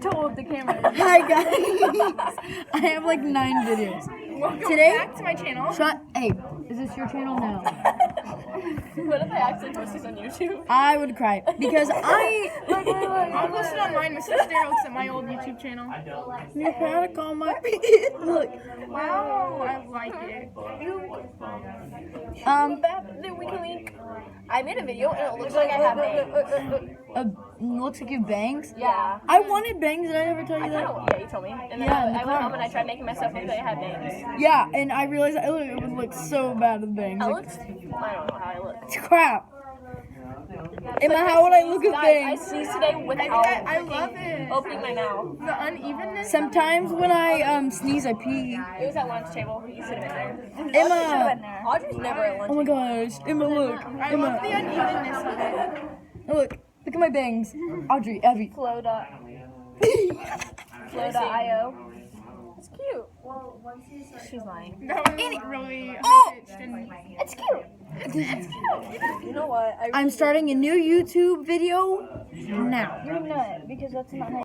to hold the camera. Hi guys. I have like 9 videos. Welcome Today- back to my channel. Hey, is this your channel now? What if I accidentally post this on YouTube? I would cry because I'll post it on mine. My sister looks at my old YouTube channel. You're proud to call my look. Wow, I like it. Then we can link. I made a video and it looks like I have bangs. Looks like you have bangs. Yeah. I wanted bangs. Did I ever tell I you kind that? of, yeah, you told me. And then Yeah, in the I went car. home and I tried making myself look like I had bangs. Yeah, and I realized it would look so bad with bangs. I Like, looked, I don't know how I look. it's crap. Emma, how would I look with Guys, bangs? I sneeze today without I love it. opening my mouth. The unevenness. Sometimes when I sneeze, I pee. It was at lunch table. You should have been there. Emma. Audrey's never at lunch. Oh my gosh, Emma, look. I love the Emma, unevenness of it. look at my bangs. Audrey, Evie. Flow.io. It's cute. She's lying. That was really Oh! It's cute. You know what? I'm starting a new YouTube video now. You're not, because that's not how